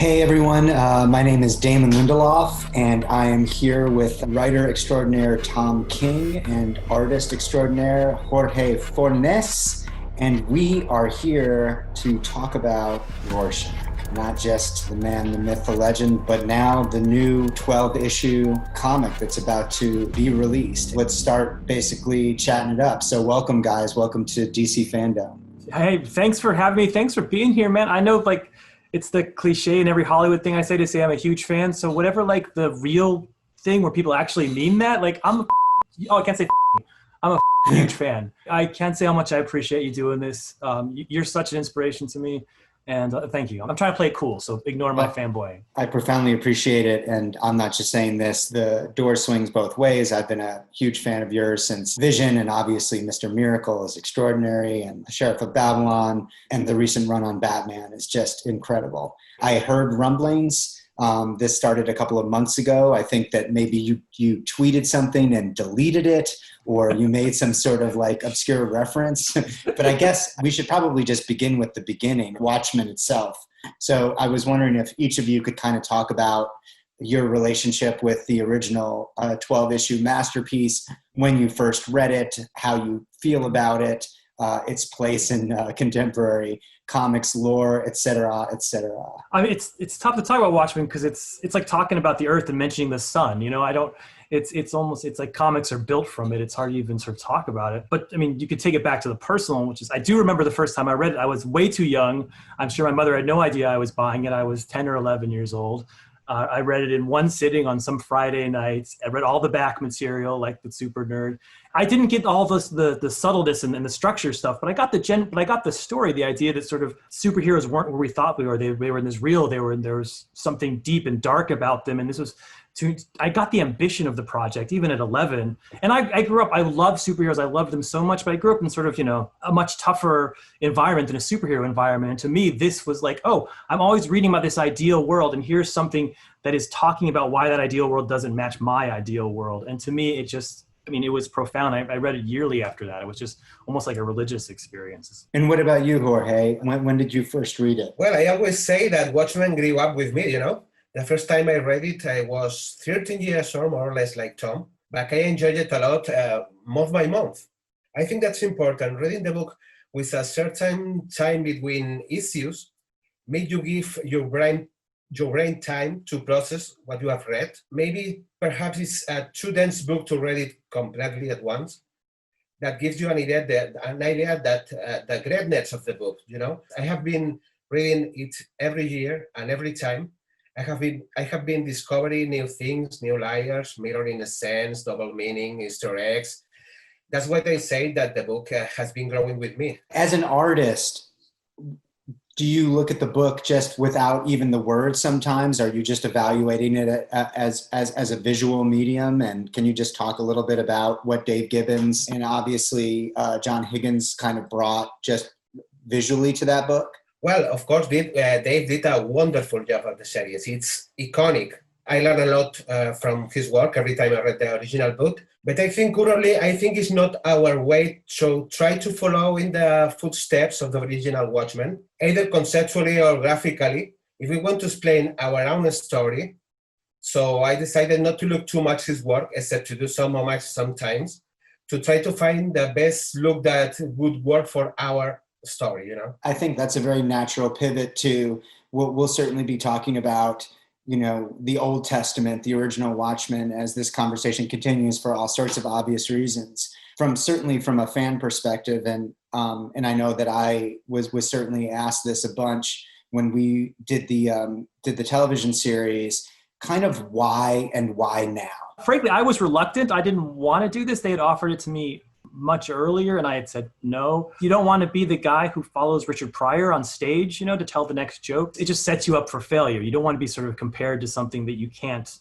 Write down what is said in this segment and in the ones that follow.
Hey everyone, my name is Damon Lindelof, and I am here with writer extraordinaire Tom King and artist extraordinaire Jorge Fornes, and we are here to talk about Rorschach. Not just the man, the myth, the legend, but now the new 12-issue comic that's about to be released. Let's start basically chatting it up. So welcome, guys. Welcome to DC Fandome. Hey, thanks for having me. Thanks for being here, man. I know, it's the cliche in every Hollywood thing I say I'm a huge fan. So whatever, the real thing where people actually mean that, I can't say I'm a huge fan. I can't say how much I appreciate you doing this. You're such an inspiration to me. And thank you. I'm trying to play it cool, so ignore my fanboying. I profoundly appreciate it, and I'm not just saying this. The door swings both ways. I've been a huge fan of yours since Vision, and obviously Mr. Miracle is extraordinary, and the Sheriff of Babylon, and the recent run on Batman is just incredible. I heard rumblings. This started a couple of months ago. I think that maybe you tweeted something and deleted it, or you made some sort of obscure reference. But I guess we should probably just begin with the beginning, Watchmen itself. So I was wondering if each of you could kind of talk about your relationship with the original 12-issue masterpiece, when you first read it, how you feel about it, its place in contemporary comics lore, et cetera, et cetera. I mean, it's tough to talk about Watchmen because it's like talking about the Earth and mentioning the sun. It's like comics are built from it. It's hard to even sort of talk about it. But I mean, you could take it back to the personal, which is, I do remember the first time I read it. I was way too young. I'm sure my mother had no idea I was buying it. I was 10 or 11 years old. I read it in one sitting on some Friday nights. I read all the back material, like the super nerd. I didn't get all this, the subtleness and the structure stuff, but I got the story, the idea that sort of superheroes weren't where we thought we were. They were in this real. There was something deep and dark about them, and this was. I got the ambition of the project, even at 11. And I grew up, I love superheroes. I loved them so much, but I grew up in sort of, a much tougher environment than a superhero environment. And to me, this was like, oh, I'm always reading about this ideal world. And here's something that is talking about why that ideal world doesn't match my ideal world. And to me, it was profound. I read it yearly after that. It was just almost like a religious experience. And what about you, Jorge? When did you first read it? Well, I always say that Watchmen grew up with me, The first time I read it, I was 13 years old, more or less like Tom, but I enjoyed it a lot month by month. I think that's important. Reading the book with a certain time between issues made you give your brain time to process what you have read. Maybe perhaps it's a too dense book to read it completely at once. That gives you an idea that the greatness of the book, I have been reading it every year and every time. I have been discovering new things, new layers, mirroring sense, double meaning, Easter eggs. That's why they say that the book has been growing with me. As an artist, do you look at the book just without even the words sometimes? Are you just evaluating it as a visual medium? And can you just talk a little bit about what Dave Gibbons and obviously John Higgins kind of brought just visually to that book? Well, of course, Dave did a wonderful job of the series. It's iconic. I learned a lot from his work every time I read the original book. But I think currently, it's not our way to try to follow in the footsteps of the original Watchmen, either conceptually or graphically, if we want to explain our own story. So I decided not to look too much his work, except to do some homage sometimes, to try to find the best look that would work for our story, I think that's a very natural pivot to what we'll certainly be talking about, the Old Testament, the original Watchmen, as this conversation continues for all sorts of obvious reasons. Certainly from a fan perspective, and I know that I was certainly asked this a bunch when we did the television series, kind of why and why now? Frankly, I was reluctant. I didn't want to do this. They had offered it to me much earlier, and I had said no. You don't want to be the guy who follows Richard Pryor on stage, to tell the next joke. It just sets you up for failure. You don't want to be sort of compared to something that you can't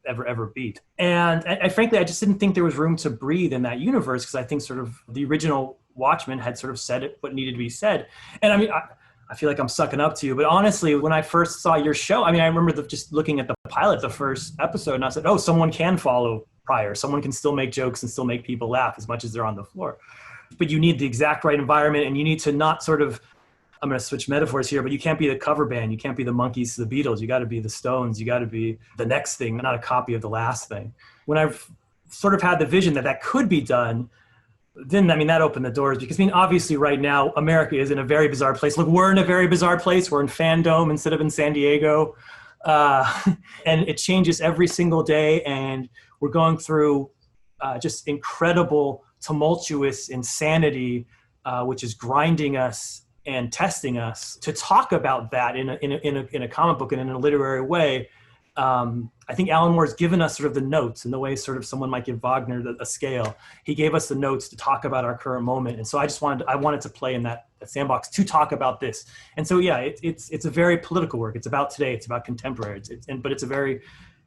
ever beat. And frankly, I just didn't think there was room to breathe in that universe, because I think sort of the original Watchmen had sort of said it, what needed to be said. And I mean, I feel like I'm sucking up to you, but honestly, when I first saw your show, I remember just looking at the pilot, the first episode, and I said, oh, someone can follow Pryor. Someone can still make jokes and still make people laugh as much as they're on the floor. But you need the exact right environment, and you need to not sort of I'm going to switch metaphors here, but you can't be the cover band. You can't be the Monkees to the Beatles. You got to be the Stones. You got to be the next thing, not a copy of the last thing. When I've sort of had the vision that that could be done, then, I mean, that opened the doors, because, I mean, obviously right now, America is in a very bizarre place. Look, we're in a very bizarre place. We're in Fandome instead of in San Diego. And it changes every single day. And we're going through just incredible, tumultuous insanity, which is grinding us and testing us. To talk about that in a comic book and in a literary way, I think Alan Moore's given us sort of the notes in the way sort of someone might give Wagner a scale. He gave us the notes to talk about our current moment. And so I wanted to play in that sandbox to talk about this. And so, yeah, it's a very political work. It's about today. It's about contemporary. But it's a very,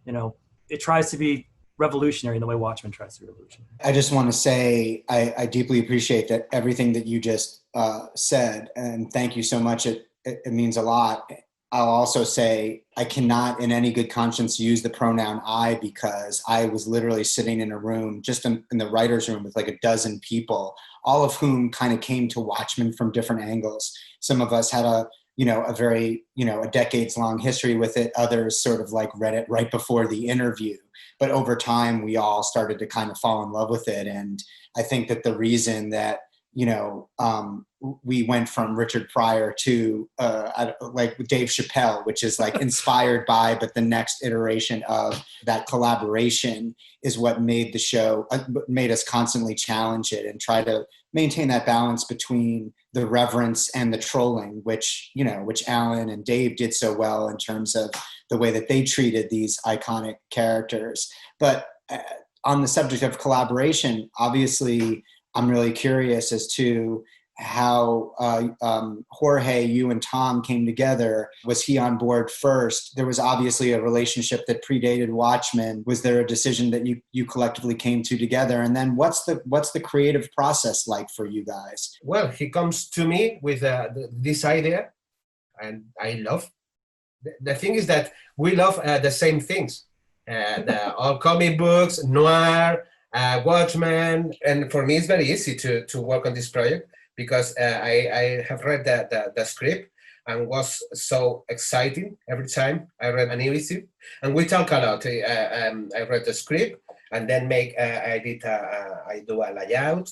it tries to be revolutionary in the way Watchmen tries to be revolutionary. I just want to say I deeply appreciate that everything that you just said, and thank you so much. It means a lot. I'll also say I cannot in any good conscience use the pronoun I, because I was literally sitting in a room, just in the writer's room, with like a dozen people, all of whom kind of came to Watchmen from different angles. Some of us had a very, a decades long history with it. Others sort of like read it right before the interview. But over time, we all started to kind of fall in love with it. And I think that the reason that, we went from Richard Pryor to like Dave Chappelle, which is like inspired by, but the next iteration of that collaboration is what made the show, made us constantly challenge it and try to maintain that balance between the reverence and the trolling, which Alan and Dave did so well in terms of the way that they treated these iconic characters. But on the subject of collaboration, obviously, I'm really curious as to how Jorge, you and Tom came together. Was he on board first? There was obviously a relationship that predated Watchmen. Was there a decision that you collectively came to together? And then what's the creative process like for you guys? Well, he comes to me with this idea, and I love. The thing is that we love the same things. All comic books, noir, Watchmen, and for me it's very easy to work on this project because I have read the script and was so exciting every time I read an issue. And we talk a lot. I read the script and then I do a layout.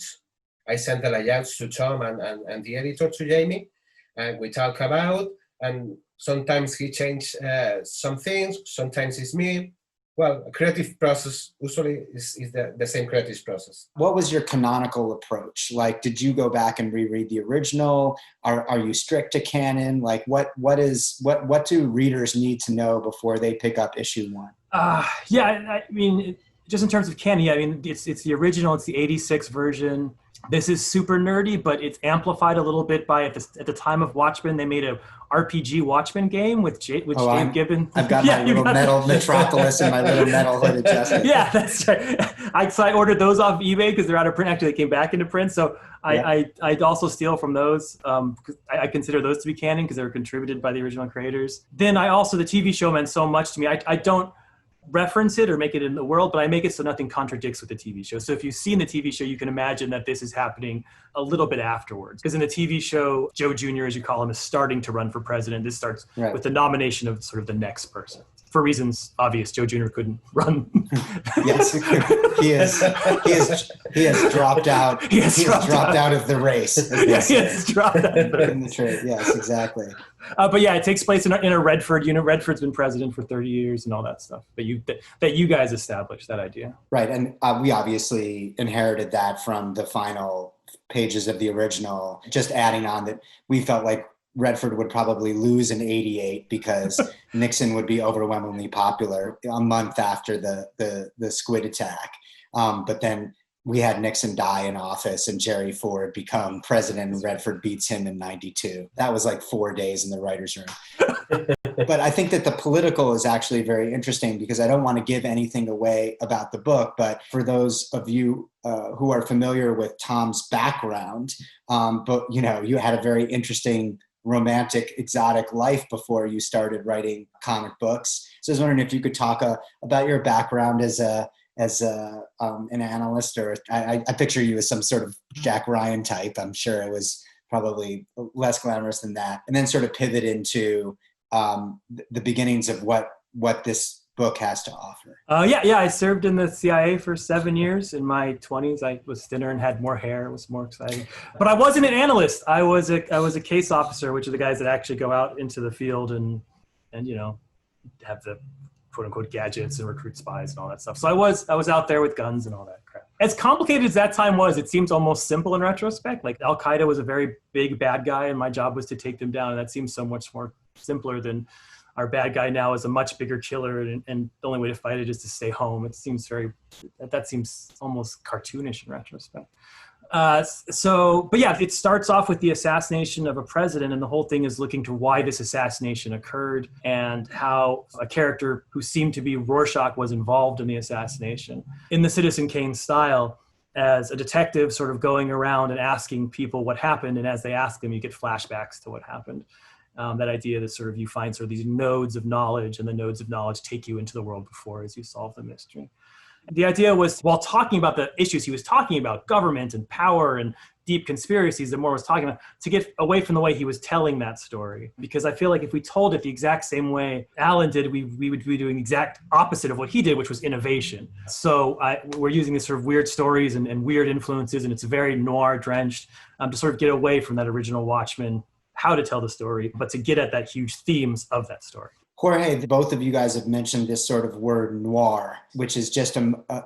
I send the layouts to Tom and the editor, to Jamie, and we talk about, and sometimes he changes some things, sometimes it's me. Well, a creative process usually is the same creative process. What was your canonical approach? Like, did you go back and reread the original? Are you strict to canon? Like, what do readers need to know before they pick up issue 1? Yeah, I mean, just in terms of canon, yeah, I mean, it's the original. It's the '86 version. This is super nerdy, but it's amplified a little bit by at the time of Watchmen, they made a RPG Watchmen game with Dave Gibbons. I've got my little metal Metropolis and my little metal hooded chest. Yeah, that's right. So I ordered those off eBay because they're out of print. Actually, they came back into print. So I also steal from those. I consider those to be canon because they were contributed by the original creators. Then the TV show meant so much to me. I don't reference it or make it in the world, but I make it so nothing contradicts with the TV show. So if you've seen the TV show, you can imagine that this is happening a little bit afterwards. Because in the TV show, Joe Jr., as you call him, is starting to run for president. This starts with the nomination of sort of the next person. For reasons obvious, Joe Jr. couldn't run. Yes, he has dropped out. He has dropped out of the race. Yes, he has dropped out of the trade. Yes, exactly. But yeah, it takes place in a Redford unit. Redford's been president for 30 years and all that stuff. But that you guys established that idea, right? And we obviously inherited that from the final pages of the original. Just adding on that, we felt like Redford would probably lose in '88 because Nixon would be overwhelmingly popular a month after the squid attack. But then we had Nixon die in office and Jerry Ford become president, and Redford beats him in '92. That was like 4 days in the writer's room. But I think that the political is actually very interesting because I don't want to give anything away about the book. But for those of you who are familiar with Tom's background, but you had a very interesting romantic, exotic life before you started writing comic books. So I was wondering if you could talk about your background as an analyst, or I picture you as some sort of Jack Ryan type. I'm sure it was probably less glamorous than that, and then sort of pivot into the beginnings of what this book has to offer. Yeah. I served in the CIA for 7 years. In my 20s, I was thinner and had more hair. It was more exciting. But I wasn't an analyst. I was a case officer, which are the guys that actually go out into the field and have the quote unquote gadgets and recruit spies and all that stuff. So I was out there with guns and all that crap. As complicated as that time was, it seems almost simple in retrospect. Like Al Qaeda was a very big bad guy, and my job was to take them down. And that seems so much more simpler than our bad guy now is a much bigger killer, and the only way to fight it is to stay home. It seems that seems almost cartoonish in retrospect. But yeah, it starts off with the assassination of a president, and the whole thing is looking to why this assassination occurred and how a character who seemed to be Rorschach was involved in the assassination. In the Citizen Kane style, as a detective sort of going around and asking people what happened, and as they ask them, you get flashbacks to what happened. That idea that sort of you find sort of these nodes of knowledge, and the nodes of knowledge take you into the world before as you solve the mystery. The idea was, while talking about the issues he was talking about, government and power and deep conspiracies that Moore was talking about, to get away from the way he was telling that story. Because I feel like if we told it the exact same way Alan did, we would be doing the exact opposite of what he did, which was innovation. So we're using these sort of weird stories and weird influences, and it's very noir drenched, to sort of get away from that original Watchmen, how to tell the story, but to get at that huge themes of that story. Jorge, both of you guys have mentioned this sort of word noir, which is just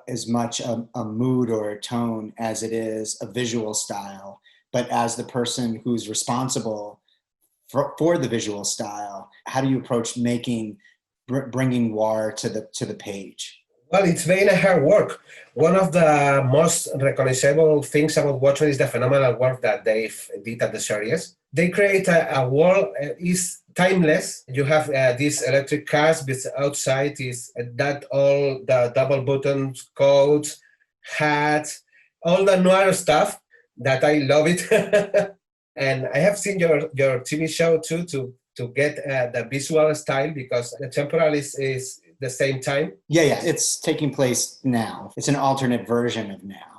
as much a mood or a tone as it is a visual style. But as the person who's responsible for the visual style, how do you approach bringing noir to the page? Well, it's very hard work. One of the most recognizable things about Watchmen is the phenomenal work that they did at the series. They create a world is timeless. You have these electric cars, but outside is that all the double buttons, coats, hats, all the noir stuff that I love it. And I have seen your TV show too to get the visual style, because the temporal is the same time. Yeah, it's taking place now. It's an alternate version of now.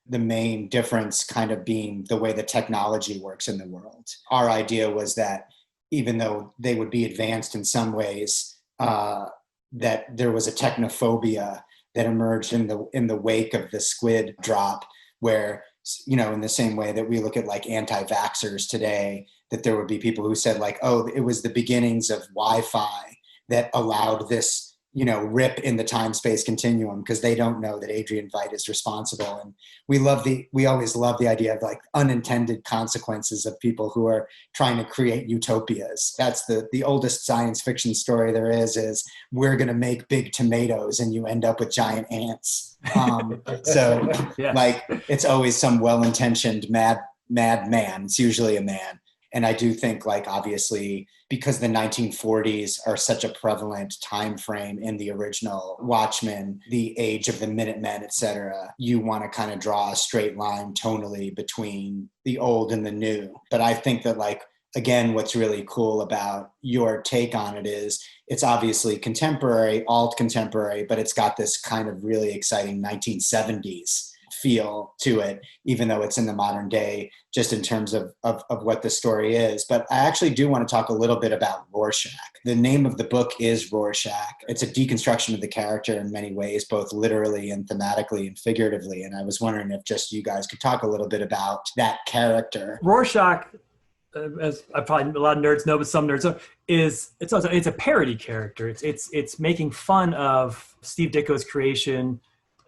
The main difference kind of being the way the technology works in the world. Our idea was that even though they would be advanced in some ways, that there was a technophobia that emerged in the wake of the squid drop, where, in the same way that we look at like anti-vaxxers today, that there would be people who said like, oh, it was the beginnings of Wi-Fi that allowed this rip in the time-space continuum, because they don't know that Adrian Veidt is responsible. And we always love the idea of like unintended consequences of people who are trying to create utopias. That's the oldest science fiction story there is we're going to make big tomatoes and you end up with giant ants. So yeah. Like, it's always some well-intentioned mad man. It's usually a man. And I do think, like, obviously, because the 1940s are such a prevalent time frame in the original Watchmen, the age of the Minutemen, et cetera, you want to kind of draw a straight line tonally between the old and the new. But I think that, like, again, what's really cool about your take on it is it's obviously contemporary, alt-contemporary, but it's got this kind of really exciting 1970s feel to it, even though it's in the modern day, just in terms of what the story is. But I actually do want to talk a little bit about Rorschach. The name of the book is Rorschach. It's a deconstruction of the character in many ways, both literally and thematically and figuratively. And I was wondering if just you guys could talk a little bit about that character. Rorschach, as probably a lot of nerds know, but some nerds know, it's a parody character. It's making fun of Steve Ditko's creation,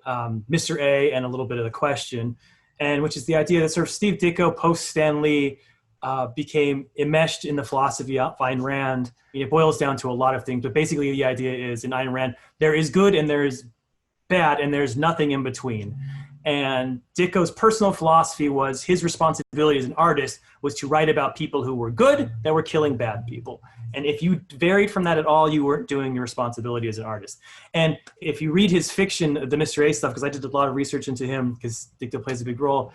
Mr. A, and a little bit of The Question, and which is the idea that sort of Steve Ditko post Stan Lee became enmeshed in the philosophy of Ayn Rand. I mean, it boils down to a lot of things, but basically the idea is in Ayn Rand, there is good and there is bad and there's nothing in between. And Ditko's personal philosophy was his responsibility as an artist was to write about people who were good that were killing bad people. And if you varied from that at all, you weren't doing your responsibility as an artist. And if you read his fiction, the Mr. A stuff, because I did a lot of research into him, because Ditko plays a big role,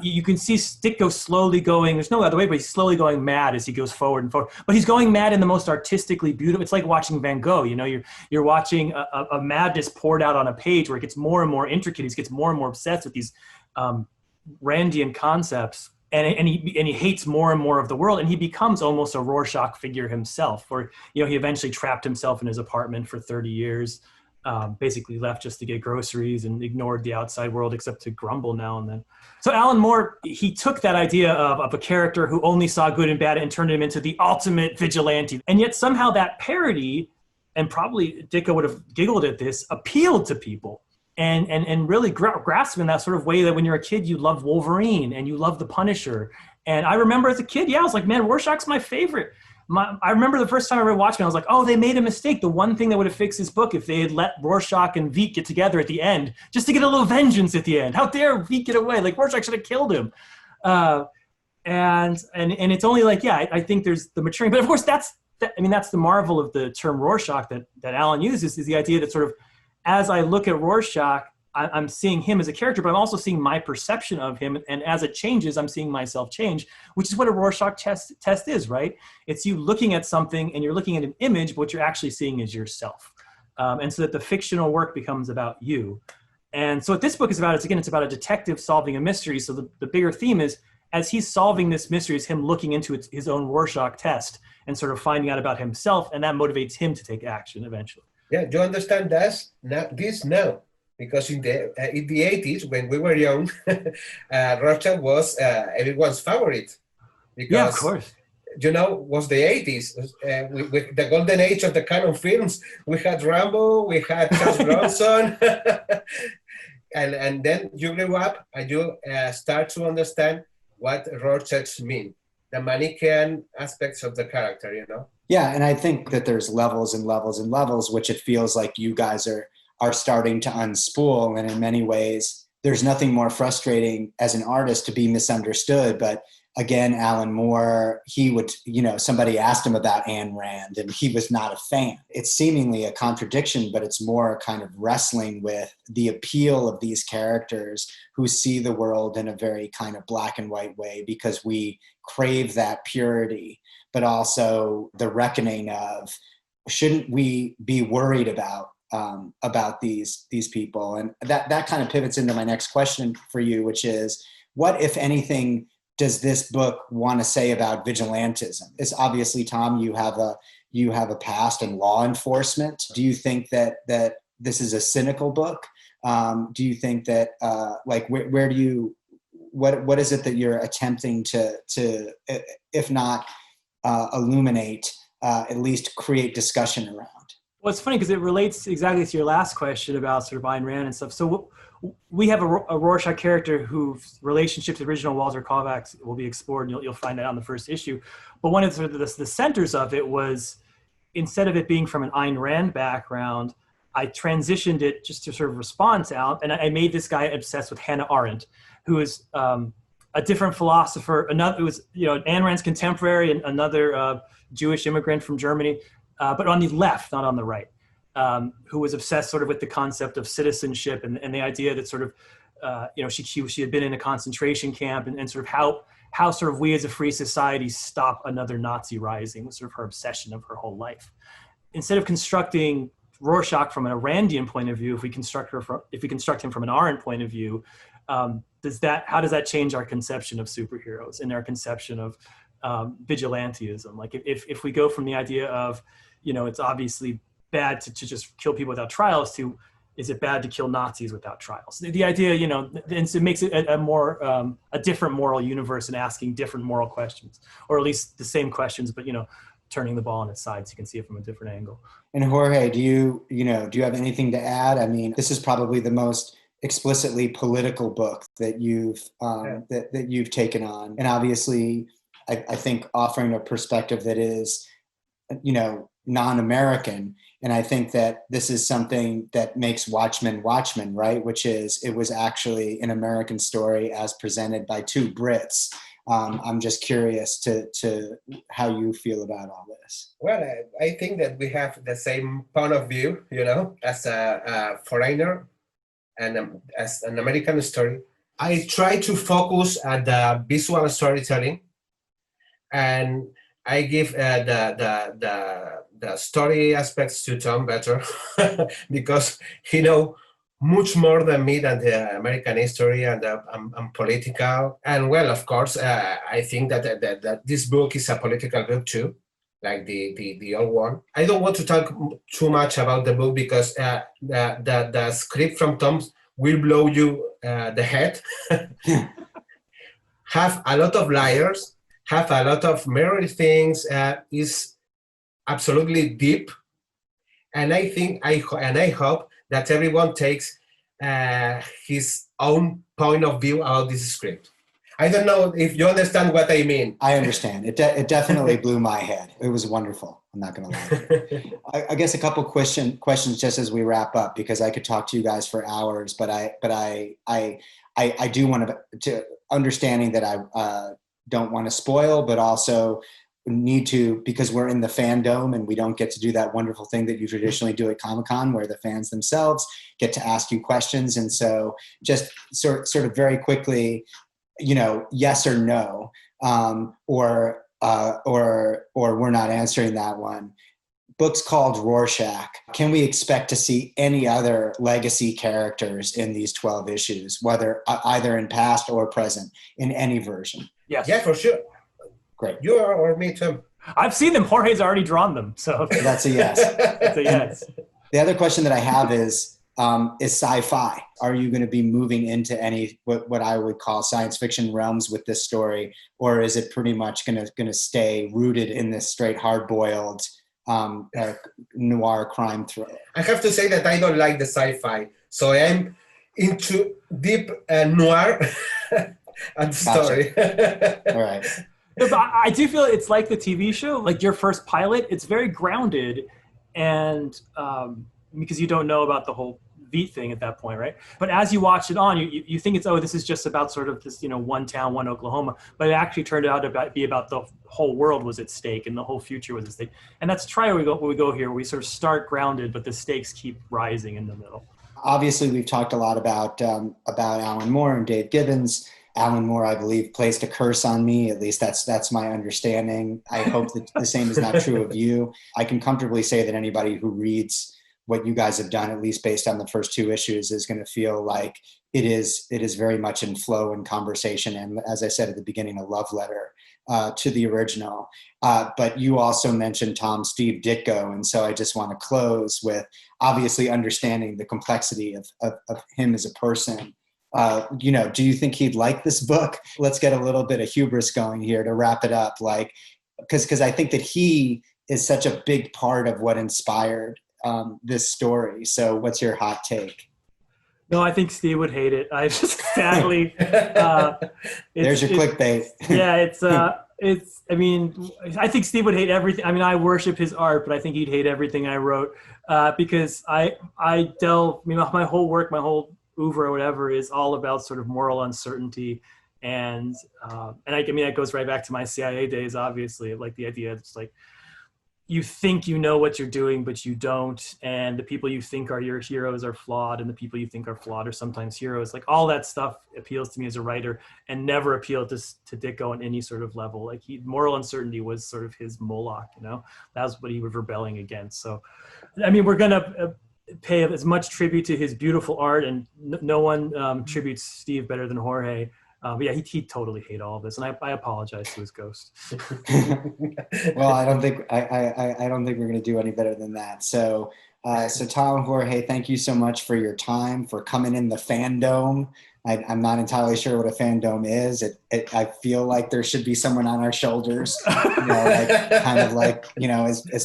you can see Ditko slowly going, there's no other way, but he's slowly going mad as he goes forward and forward. But he's going mad in the most artistically beautiful. It's like watching Van Gogh, you're watching a madness poured out on a page where it gets more and more intricate. He gets more and more obsessed with these Randian concepts. and he hates more and more of the world, and he becomes almost a Rorschach figure himself. Or he eventually trapped himself in his apartment for 30 years, basically left just to get groceries and ignored the outside world except to grumble now and then. So Alan Moore, he took that idea of a character who only saw good and bad and turned him into the ultimate vigilante. And yet somehow that parody, and probably Dicko would have giggled at this, appealed to people. And really grasp in that sort of way that when you're a kid, you love Wolverine and you love the Punisher. And I remember as a kid, I was like, man, Rorschach's my favorite. I remember the first time I read Watchmen, I was like, oh, they made a mistake. The one thing that would have fixed this book if they had let Rorschach and Veidt get together at the end, just to get a little vengeance at the end. How dare Veidt get away? Like, Rorschach should have killed him. And it's only like, I think there's the maturing. But of course, that's the marvel of the term Rorschach that Alan uses, is the idea that sort of, as I look at Rorschach, I'm seeing him as a character, but I'm also seeing my perception of him. And as it changes, I'm seeing myself change, which is what a Rorschach test is, right? It's you looking at something and you're looking at an image, but what you're actually seeing is yourself. And so that the fictional work becomes about you. And so what this book is about, it's about a detective solving a mystery. So the bigger theme is, as he's solving this mystery, is him looking into his own Rorschach test and sort of finding out about himself. And that motivates him to take action eventually. Yeah, you understand this now, because in the 80s, when we were young, Rorschach was everyone's favorite. Because, yeah, of course. Was the 80s, with the golden age of the canon films. We had Rambo, we had Charles Bronson, and then you grew up and you start to understand what Rorschachs mean, the Manichaean aspects of the character, Yeah, and I think that there's levels and levels and levels, which it feels like you guys are starting to unspool. And in many ways, there's nothing more frustrating as an artist to be misunderstood. But again, Alan Moore, he would, somebody asked him about Ayn Rand and he was not a fan. It's seemingly a contradiction, but it's more kind of wrestling with the appeal of these characters who see the world in a very kind of black and white way because we crave that purity, but also the reckoning of, shouldn't we be worried about these people? And that kind of pivots into my next question for you, which is, what, if anything, does this book want to say about vigilantism? It's obviously, Tom, you have a past in law enforcement. Do you think that this is a cynical book? Do you think that where do you, what is it that you're attempting to if not illuminate, at least create discussion around? Well, it's funny because it relates exactly to your last question about sort of Ayn Rand and stuff. So we have a Rorschach character whose relationship to the original Walter Kovacs will be explored, and you'll find that on the first issue. But one of the centers of it was, instead of it being from an Ayn Rand background, I transitioned it just to sort of respond to Al, and I made this guy obsessed with Hannah Arendt, who is a different philosopher. Another, it was Ayn Rand's contemporary, and another Jewish immigrant from Germany, but on the left, not on the right. Who was obsessed sort of with the concept of citizenship and the idea that sort of, she had been in a concentration camp and sort of how sort of we as a free society stop another Nazi rising was sort of her obsession of her whole life. Instead of constructing Rorschach from an Arendian point of view, if we construct him from an Arendt point of view, how does that change our conception of superheroes and our conception of vigilantism? Like if we go from the idea of, it's obviously bad to just kill people without trials to, is it bad to kill Nazis without trials? The idea, and so it makes it a different moral universe and asking different moral questions, or at least the same questions, but, turning the ball on its side so you can see it from a different angle. And Jorge, do you have anything to add? I mean, this is probably the most explicitly political book that you've that you've taken on. And obviously, I think offering a perspective that is, non-American. And I think that this is something that makes Watchmen, right? Which is, it was actually an American story as presented by two Brits. I'm just curious to how you feel about all this. Well, I think that we have the same point of view, as a foreigner and as an American story. I try to focus at the visual storytelling, and I give the story aspects to Tom better because he know much more than me than the American history and political. And well, of course, I think that this book is a political book too, like the old one. I don't want to talk too much about the book because the script from Tom will blow you the head. Have a lot of layers, have a lot of mirror things, is absolutely deep. And I hope that everyone takes his own point of view about this script. I don't know if you understand what I mean. I understand. It definitely blew my head. It was wonderful. I'm not going to lie. I guess a couple questions just as we wrap up, because I could talk to you guys for hours, but I do want to understanding that I don't want to spoil, but also need to, because we're in the fandom and we don't get to do that wonderful thing that you traditionally do at Comic-Con where the fans themselves get to ask you questions. And so just sort of very quickly, yes or no, or we're not answering that one. Book's called Rorschach. Can we expect to see any other legacy characters in these 12 issues, whether either in past or present, in any version? Yes. Yeah, for sure. Great. You are, or me too. I've seen them. Jorge's already drawn them, so that's a yes. That's a yes. The other question that I have is sci-fi. Are you going to be moving into any what I would call science fiction realms with this story, or is it pretty much going to stay rooted in this straight hard-boiled noir crime thriller? I have to say that I don't like the sci-fi, so I'm into deep noir and story. All right. No, but I do feel it's like the TV show, like your first pilot. It's very grounded, and because you don't know about the whole Veidt thing at that point, right? But as you watch it on, you think it's, this is just about sort of this, one town, one Oklahoma. But it actually turned out to be about the whole world was at stake and the whole future was at stake. And that's where we go here. We sort of start grounded, but the stakes keep rising in the middle. Obviously, we've talked a lot about Alan Moore and Dave Gibbons. Alan Moore, I believe, placed a curse on me. At least that's my understanding. I hope that the same is not true of you. I can comfortably say that anybody who reads what you guys have done, at least based on the first two issues, is going to feel like it is very much in flow and conversation. And as I said at the beginning, a love letter to the original. But you also mentioned Steve Ditko. And so I just want to close with obviously understanding the complexity of him as a person. Do you think he'd like this book? Let's get a little bit of hubris going here to wrap it up. Because I think that he is such a big part of what inspired this story. So what's your hot take? No, I think Steve would hate it. I just sadly. There's your clickbait. Yeah, I think Steve would hate everything. I mean, I worship his art, but I think he'd hate everything I wrote because I delve. My whole work, my whole oeuvre or whatever is all about sort of moral uncertainty, and that goes right back to my CIA days. Obviously, like the idea it's like you think you know what you're doing, but you don't, and the people you think are your heroes are flawed, and the people you think are flawed are sometimes heroes. Like all that stuff appeals to me as a writer, and never appealed to Ditko on any sort of level. Like moral uncertainty was sort of his Moloch, that was what he was rebelling against. So, we're gonna pay as much tribute to his beautiful art, and no one tributes Steve better than Jorge. But yeah, he'd totally hate all of this, and I apologize to his ghost. Well, I don't think we're going to do any better than that. So Tom, Jorge, thank you so much for your time, for coming in the fandom. I'm not entirely sure what a fandom is. I feel like there should be someone on our shoulders, as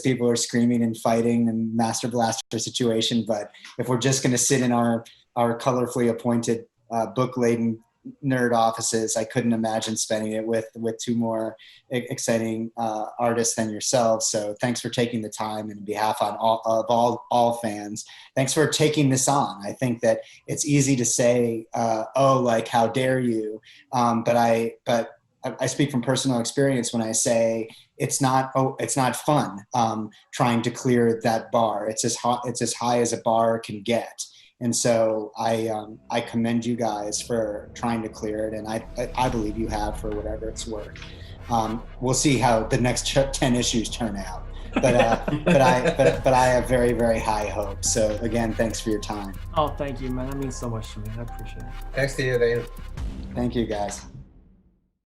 people are screaming and fighting and Master Blaster situation. But if we're just going to sit in our colorfully appointed book-laden nerd offices, I couldn't imagine spending it with two more exciting artists than yourselves. So thanks for taking the time, and on behalf of all fans, thanks for taking this on. I think that it's easy to say, how dare you? But I speak from personal experience when I say it's not fun trying to clear that bar. It's as high as a bar can get. And so I commend you guys for trying to clear it, and I believe you have, for whatever it's worth. We'll see how the next 10 issues turn out. but I have very, very high hopes. So again, thanks for your time. Oh, thank you, man. That means so much to me. I appreciate it. Thanks to you, Dane. Thank you, guys.